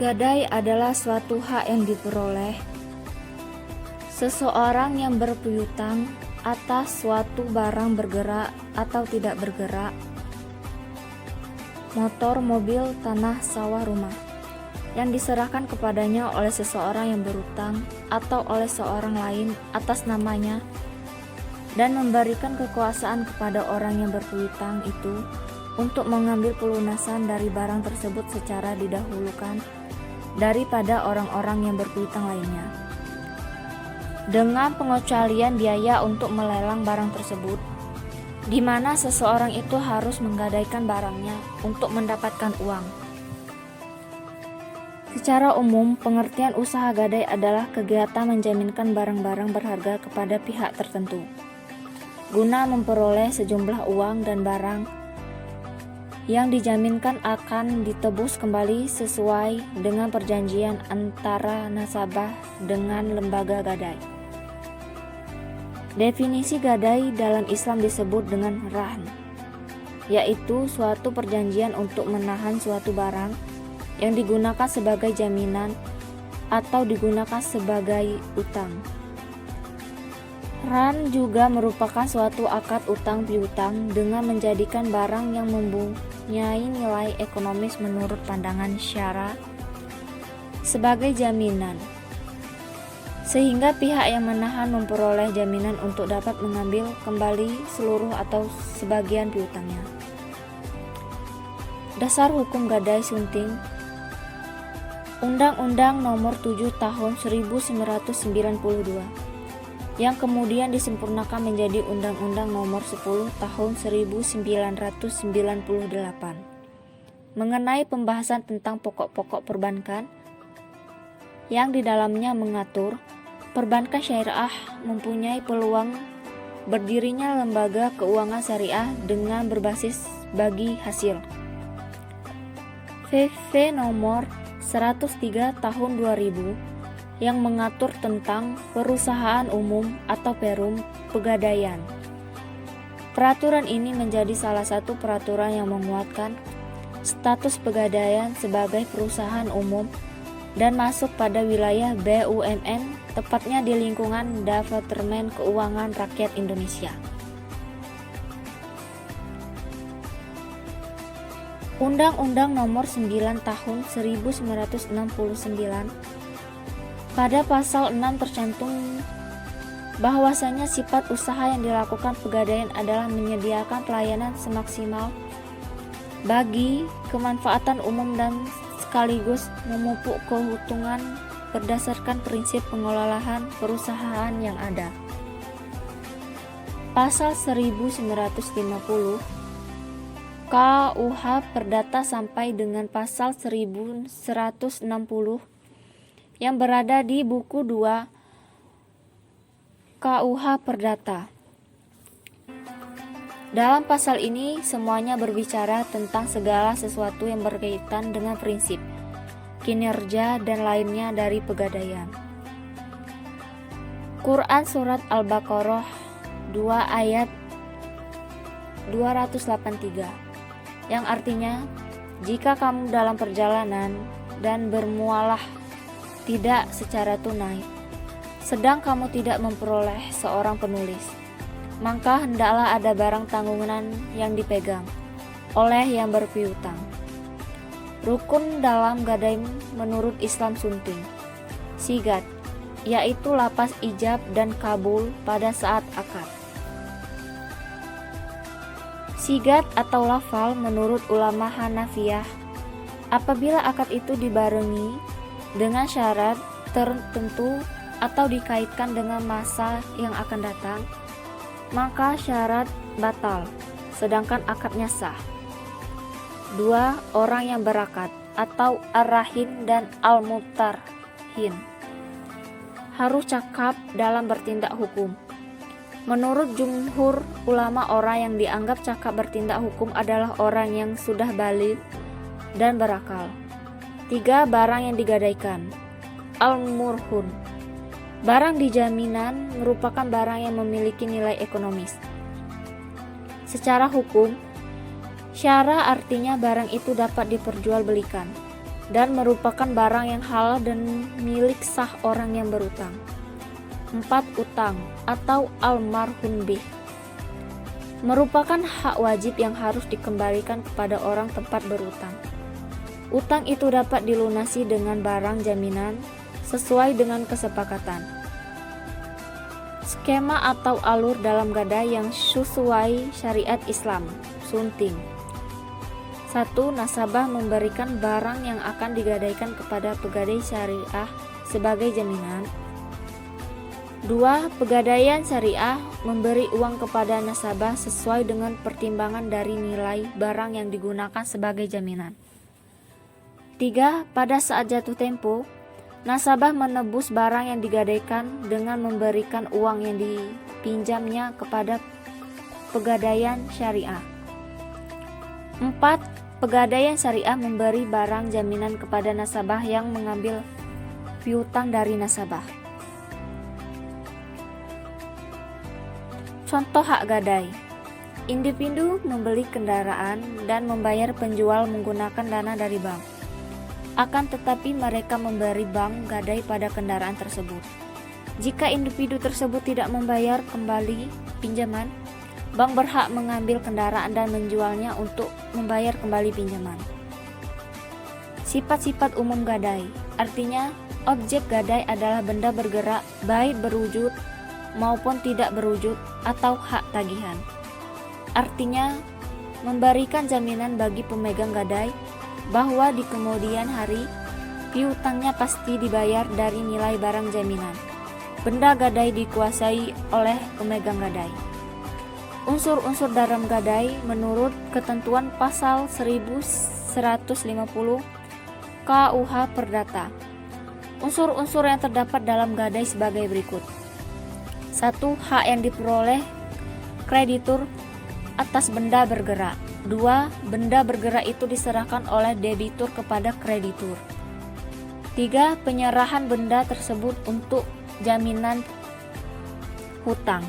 Gadai adalah suatu hak yang diperoleh seseorang yang berpiutang atas suatu barang bergerak atau tidak bergerak, motor, mobil, tanah, sawah, rumah, yang diserahkan kepadanya oleh seseorang yang berutang atau oleh seorang lain atas namanya, dan memberikan kekuasaan kepada orang yang berpiutang itu untuk mengambil pelunasan dari barang tersebut secara didahulukan daripada orang-orang yang berpiutang lainnya, dengan pengecualian biaya untuk melelang barang tersebut, di mana seseorang itu harus menggadaikan barangnya untuk mendapatkan uang. Secara umum, pengertian usaha gadai adalah kegiatan menjaminkan barang-barang berharga kepada pihak tertentu, guna memperoleh sejumlah uang dan barang yang dijaminkan akan ditebus kembali sesuai dengan perjanjian antara nasabah dengan lembaga gadai. Definisi gadai dalam Islam disebut dengan rahn, yaitu suatu perjanjian untuk menahan suatu barang yang digunakan sebagai jaminan atau digunakan sebagai utang. Rahn juga merupakan suatu akad utang piutang dengan menjadikan barang yang mempunyai nilai ekonomis menurut pandangan syara sebagai jaminan, sehingga pihak yang menahan memperoleh jaminan untuk dapat mengambil kembali seluruh atau sebagian piutangnya. Dasar hukum gadai sunting Undang-Undang Nomor 7 Tahun 1992 yang kemudian disempurnakan menjadi Undang-Undang Nomor 10 Tahun 1998 mengenai pembahasan tentang pokok-pokok perbankan, yang di dalamnya mengatur perbankan syariah mempunyai peluang berdirinya lembaga keuangan syariah dengan berbasis bagi hasil. PP Nomor 103 Tahun 2000 yang mengatur tentang perusahaan umum atau perum pegadaian. Peraturan ini menjadi salah satu peraturan yang menguatkan status pegadaian sebagai perusahaan umum dan masuk pada wilayah BUMN, tepatnya di lingkungan Departemen Keuangan Rakyat Indonesia. Undang-Undang Nomor 9 Tahun 1969 pada pasal 6 tercantum bahwasanya sifat usaha yang dilakukan pegadaian adalah menyediakan pelayanan semaksimal bagi kemanfaatan umum dan sekaligus memupuk keuntungan berdasarkan prinsip pengelolaan perusahaan yang ada. Pasal 1950 KUH Perdata sampai dengan pasal 1160 yang berada di buku 2 KUH Perdata. Dalam pasal ini semuanya berbicara tentang segala sesuatu yang berkaitan dengan prinsip, kinerja, dan lainnya dari pegadaian. Quran Surat Al-Baqarah 2 ayat 283 yang artinya, jika kamu dalam perjalanan dan bermualah tidak secara tunai, sedang kamu tidak memperoleh seorang penulis, maka hendaklah ada barang tanggungan yang dipegang oleh yang berpiutang. Rukun dalam gadai menurut Islam sunting, sigat, yaitu lapas ijab dan kabul pada saat akad. Sigat atau lafal menurut ulama Hanafiyah, apabila akad itu dibarengi dengan syarat tertentu atau dikaitkan dengan masa yang akan datang, maka syarat batal, sedangkan akadnya sah. 2. Orang yang berakad atau ar-rahin dan al-mutarhin harus cakap dalam bertindak hukum. Menurut jumhur ulama, orang yang dianggap cakap bertindak hukum adalah orang yang sudah baligh dan berakal. 3. Barang yang digadaikan. Al-murhun, barang dijaminan merupakan barang yang memiliki nilai ekonomis. Secara hukum, syara artinya barang itu dapat diperjualbelikan, dan merupakan barang yang halal dan milik sah orang yang berutang. 4. Utang atau al-marhun bih merupakan hak wajib yang harus dikembalikan kepada orang tempat berutang. Utang itu dapat dilunasi dengan barang jaminan sesuai dengan kesepakatan. Skema atau alur dalam gadai yang sesuai syariat Islam. Sunting. 1. Nasabah memberikan barang yang akan digadaikan kepada pegadai syariah sebagai jaminan. 2. Pegadaian syariah memberi uang kepada nasabah sesuai dengan pertimbangan dari nilai barang yang digunakan sebagai jaminan. 3. Pada saat jatuh tempo, nasabah menebus barang yang digadaikan dengan memberikan uang yang dipinjamnya kepada pegadaian syariah. 4. Pegadaian syariah memberi barang jaminan kepada nasabah yang mengambil piutang dari nasabah. Contoh hak gadai. Individu membeli kendaraan dan membayar penjual menggunakan dana dari bank. Akan tetapi mereka memberi bank gadai pada kendaraan tersebut. Jika individu tersebut tidak membayar kembali pinjaman, bank berhak mengambil kendaraan dan menjualnya untuk membayar kembali pinjaman. Sifat-sifat umum gadai, artinya objek gadai adalah benda bergerak baik berwujud maupun tidak berwujud atau hak tagihan. Artinya memberikan jaminan bagi pemegang gadai bahwa di kemudian hari piutangnya pasti dibayar dari nilai barang jaminan. Benda gadai dikuasai oleh pemegang gadai. Unsur-unsur dalam gadai menurut ketentuan pasal 1150 KUH Perdata. Unsur-unsur yang terdapat dalam gadai sebagai berikut. 1. Hak yang diperoleh kreditur atas benda bergerak. 2. Benda bergerak itu diserahkan oleh debitur kepada kreditur. 3. Penyerahan benda tersebut untuk jaminan hutang.